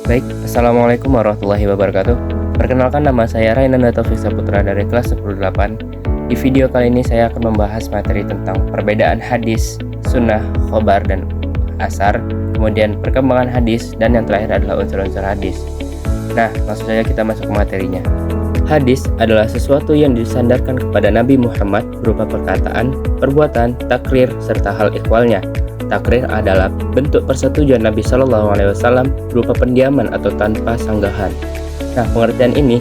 Baik, Assalamualaikum warahmatullahi wabarakatuh. Perkenalkan, nama saya Rainan Taufik Saputra dari kelas 108. Di video kali ini saya akan membahas materi tentang perbedaan hadis, sunnah, khobar, dan asar, kemudian perkembangan hadis, dan yang terakhir adalah unsur-unsur hadis. Nah, langsung saja kita masuk ke materinya. Hadis adalah sesuatu yang disandarkan kepada Nabi Muhammad berupa perkataan, perbuatan, takrir, serta hal ikhwalnya. Takrir adalah bentuk persetujuan Nabi Shallallahu Alaihi Wasallam berupa pendiaman atau tanpa sanggahan. Nah, pengertian ini,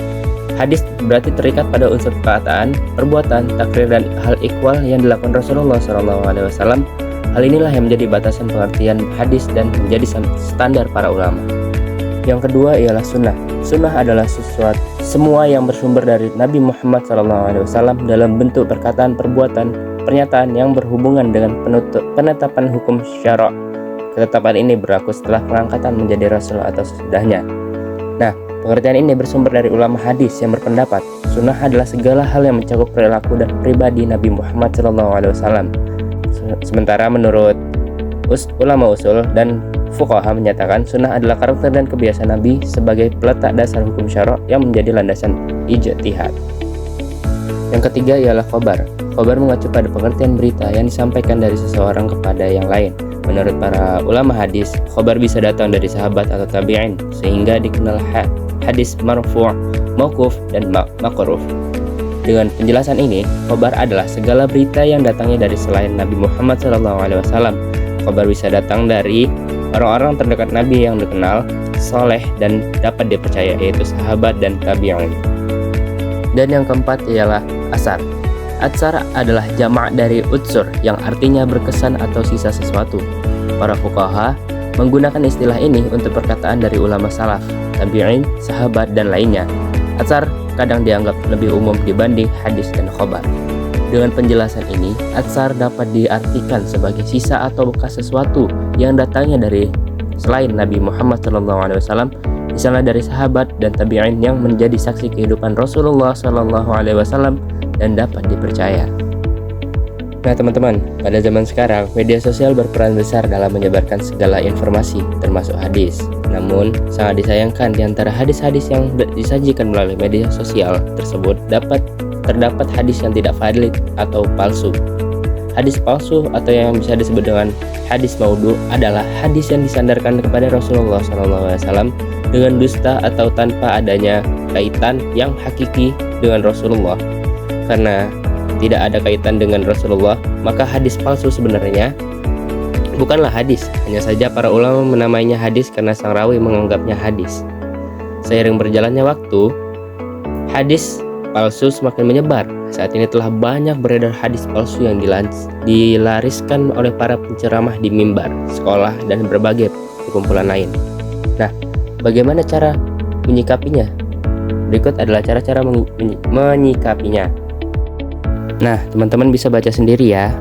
hadis berarti terikat pada unsur perkataan, perbuatan, takrir, dan hal ikhwal yang dilakukan Rasulullah Shallallahu Alaihi Wasallam. Hal inilah yang menjadi batasan pengertian hadis dan menjadi standar para ulama. Yang kedua ialah sunnah. Sunnah adalah semua yang bersumber dari Nabi Muhammad SAW dalam bentuk perkataan, perbuatan, pernyataan yang berhubungan dengan penetapan hukum syara'. Ketetapan ini berlaku setelah pengangkatan menjadi rasul atau sesudahnya. Nah, pengertian ini bersumber dari ulama hadis yang berpendapat sunnah adalah segala hal yang mencakup perilaku dan pribadi Nabi Muhammad SAW. Sementara menurut ulama usul dan fuqaha menyatakan sunnah adalah karakter dan kebiasaan Nabi sebagai peletak dasar hukum syara' yang menjadi landasan ijtihad. Yang ketiga ialah khobar. Khobar mengacu pada pengertian berita yang disampaikan dari seseorang kepada yang lain. Menurut para ulama hadis, khobar bisa datang dari sahabat atau tabi'in sehingga dikenal hadis marfu', mauquf, dan maqruf. Dengan penjelasan ini, khobar adalah segala berita yang datangnya dari selain Nabi Muhammad SAW. Khobar bisa datang dari orang-orang terdekat Nabi yang dikenal, soleh, dan dapat dipercaya, yaitu sahabat dan tabi'in. Dan yang keempat ialah asar. Asar adalah jamak dari utsur yang artinya berkesan atau sisa sesuatu. Para fuqaha menggunakan istilah ini untuk perkataan dari ulama salaf, tabi'in, sahabat, dan lainnya. Asar kadang dianggap lebih umum dibanding hadis dan khobar. Dengan penjelasan ini, asar dapat diartikan sebagai sisa atau bekas sesuatu yang datangnya dari selain Nabi Muhammad SAW, misalnya dari sahabat dan tabi'in yang menjadi saksi kehidupan Rasulullah SAW dan dapat dipercaya. Nah teman-teman, pada zaman sekarang media sosial berperan besar dalam menyebarkan segala informasi termasuk hadis. Namun sangat disayangkan di antara hadis-hadis yang disajikan melalui media sosial tersebut terdapat hadis yang tidak valid atau palsu. Hadis palsu atau yang bisa disebut dengan hadis maudhu adalah hadis yang disandarkan kepada Rasulullah SAW dengan dusta atau tanpa adanya kaitan yang hakiki dengan Rasulullah. Karena tidak ada kaitan dengan Rasulullah, maka hadis palsu sebenarnya bukanlah hadis. Hanya saja para ulama menamainya hadis karena sang rawi menganggapnya hadis. Seiring berjalannya waktu, hadis palsu semakin menyebar. Saat ini telah banyak beredar hadis palsu yang dilariskan oleh para penceramah di mimbar, sekolah, dan berbagai perkumpulan lain. Nah, bagaimana cara menyikapinya? Berikut adalah cara-cara menyikapinya. Nah, teman-teman bisa baca sendiri ya.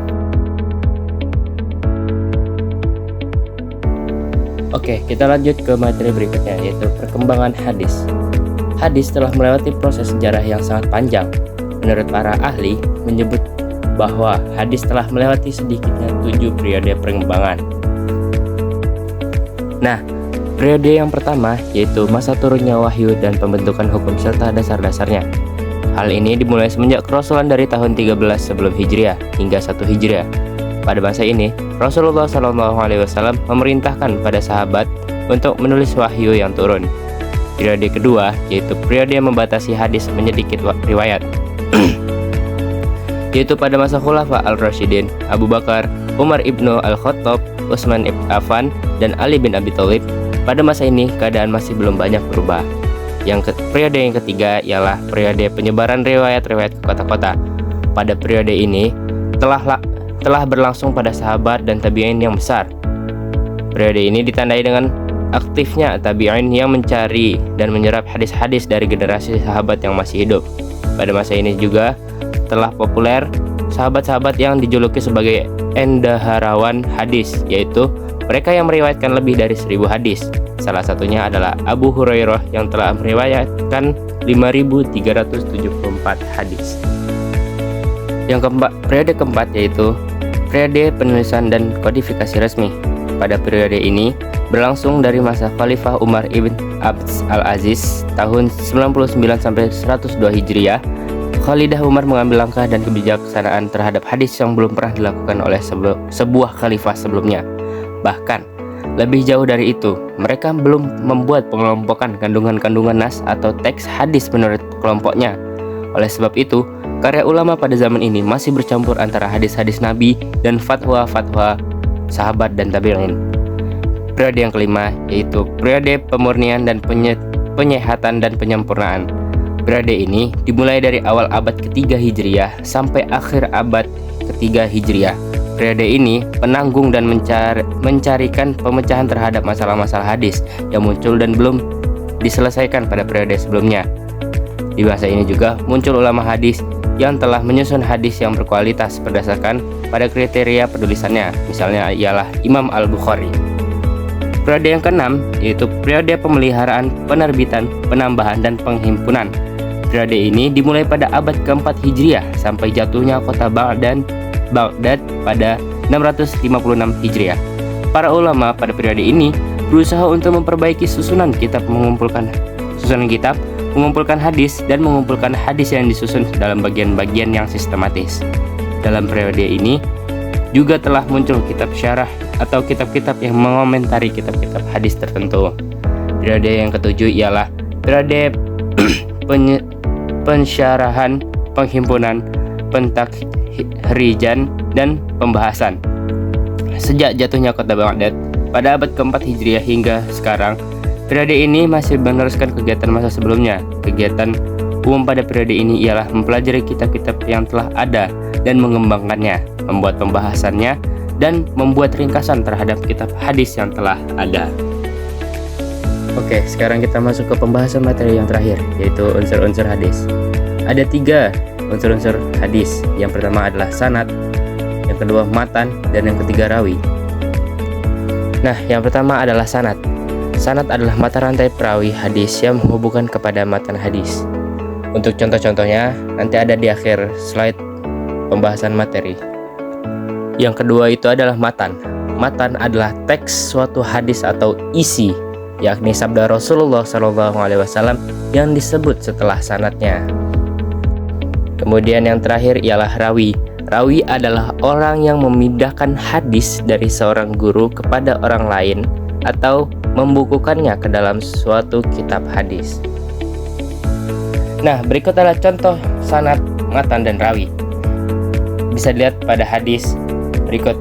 Oke, kita lanjut ke materi berikutnya, yaitu perkembangan hadis. Hadis telah melewati proses sejarah yang sangat panjang. Menurut para ahli menyebut bahwa hadis telah melewati sedikitnya 7 periode perkembangan. Nah, periode yang pertama yaitu masa turunnya wahyu dan pembentukan hukum serta dasar-dasarnya. Hal ini dimulai semenjak kerasulan dari tahun 13 sebelum Hijriah hingga 1 Hijriah. Pada masa ini, Rasulullah SAW memerintahkan pada sahabat untuk menulis wahyu yang turun. Periode kedua yaitu periode yang membatasi hadis menyedikit riwayat, yaitu pada masa Khulafa al-Rasyidin, Abu Bakar, Umar ibnu al-Khattab, Utsman ibn Affan, dan Ali bin Abi Thalib. Pada masa ini keadaan masih belum banyak berubah. Periode yang ketiga ialah periode penyebaran riwayat-riwayat ke kota-kota. Pada periode ini telah berlangsung pada sahabat dan tabi'in yang besar. Periode ini ditandai dengan aktifnya tabi'in yang mencari dan menyerap hadis-hadis dari generasi sahabat yang masih hidup. Pada masa ini juga telah populer sahabat-sahabat yang dijuluki sebagai endaharawan hadis, yaitu mereka yang meriwayatkan lebih dari 1000 hadis. Salah satunya adalah Abu Hurairah yang telah meriwayatkan 5.374 hadis. Periode keempat yaitu periode penulisan dan kodifikasi resmi. Pada periode ini, berlangsung dari masa Khalifah Umar ibn Abd al-Aziz tahun 99 sampai 102 Hijriah. Khalidah Umar mengambil langkah dan kebijaksanaan terhadap hadis yang belum pernah dilakukan oleh sebuah khalifah sebelumnya. Bahkan, lebih jauh dari itu, mereka belum membuat pengelompokan kandungan-kandungan nas atau teks hadis menurut kelompoknya. Oleh sebab itu, karya ulama pada zaman ini masih bercampur antara hadis-hadis Nabi dan fatwa-fatwa sahabat dan tabi'in. Periode yang kelima yaitu periode pemurnian dan penyehatan dan penyempurnaan. Periode ini dimulai dari awal abad ketiga Hijriah sampai akhir abad ketiga Hijriah. Periode ini penanggung dan mencarikan pemecahan terhadap masalah-masalah hadis yang muncul dan belum diselesaikan pada periode sebelumnya. Di masa ini juga muncul ulama hadis yang telah menyusun hadis yang berkualitas berdasarkan pada kriteria penulisannya, misalnya ialah Imam Al-Bukhari. Periode yang keenam yaitu periode pemeliharaan, penerbitan, penambahan, dan penghimpunan. Periode ini dimulai pada abad keempat Hijriah sampai jatuhnya kota Baghdad pada 656 Hijriah. Para ulama pada periode ini berusaha untuk memperbaiki susunan kitab, mengumpulkan hadis dan mengumpulkan hadis yang disusun dalam bagian-bagian yang sistematis. Dalam periode ini juga telah muncul kitab syarah atau kitab-kitab yang mengomentari kitab-kitab hadis tertentu. Periode yang ketujuh ialah periode pensyarahan, penghimpunan, pentakhrijan, dan pembahasan. Sejak jatuhnya kota Baghdad pada abad keempat Hijriah hingga sekarang, periode ini masih meneruskan kegiatan masa sebelumnya. Kegiatan umum pada periode ini ialah mempelajari kitab-kitab yang telah ada dan mengembangkannya, membuat pembahasannya, dan membuat ringkasan terhadap kitab hadis yang telah ada. Oke, sekarang kita masuk ke pembahasan materi yang terakhir, yaitu unsur-unsur hadis. Ada 3 unsur-unsur hadis. Yang pertama adalah sanad, yang kedua matan, dan yang ketiga rawi. Nah, yang pertama adalah sanad. Sanad adalah mata rantai perawi hadis yang menghubungkan kepada matan hadis. Untuk contoh-contohnya nanti ada di akhir slide pembahasan materi. Yang kedua itu adalah matan. Matan adalah teks suatu hadis atau isi, yakni sabda Rasulullah SAW yang disebut setelah sanadnya. Kemudian yang terakhir ialah rawi. Rawi adalah orang yang memindahkan hadis dari seorang guru kepada orang lain atau membukukannya ke dalam suatu kitab hadis. Nah, berikut adalah contoh sanad, matan, dan rawi. Bisa dilihat pada hadis berikut.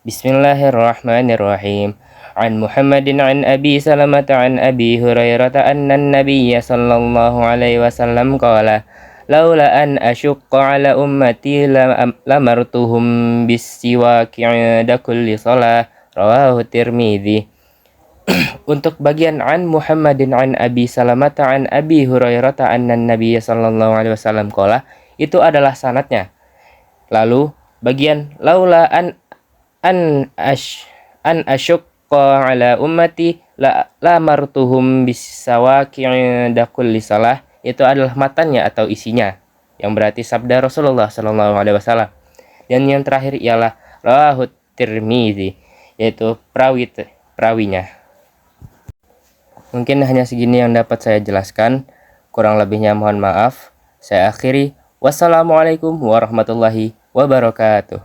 Bismillahirrahmanirrahim. An Muhammadin an Abi Salamah an Abi Hurairah anna an-nabiyya sallallahu alaihi wasallam qala laula an asyqa ala ummati lamartuhum bis-siwaki 'inda kulli shalah, rawahu Tirmidzi. Untuk bagian an Muhammadin an Abi Salamah an Abi Hurairah anna an-nabiyya sallallahu alaihi wasallam qala, itu adalah sanadnya. Lalu bagian laula an asyqa ala ummati lamartuhum bis-siwaki 'inda kulli shalah, itu adalah matannya atau isinya, yang berarti sabda Rasulullah SAW. Dan yang terakhir ialah rawahu Tirmidzi, yaitu perawinya. Mungkin hanya segini yang dapat saya jelaskan, kurang lebihnya mohon maaf. Saya akhiri, wassalamualaikum warahmatullahi wabarakatuh.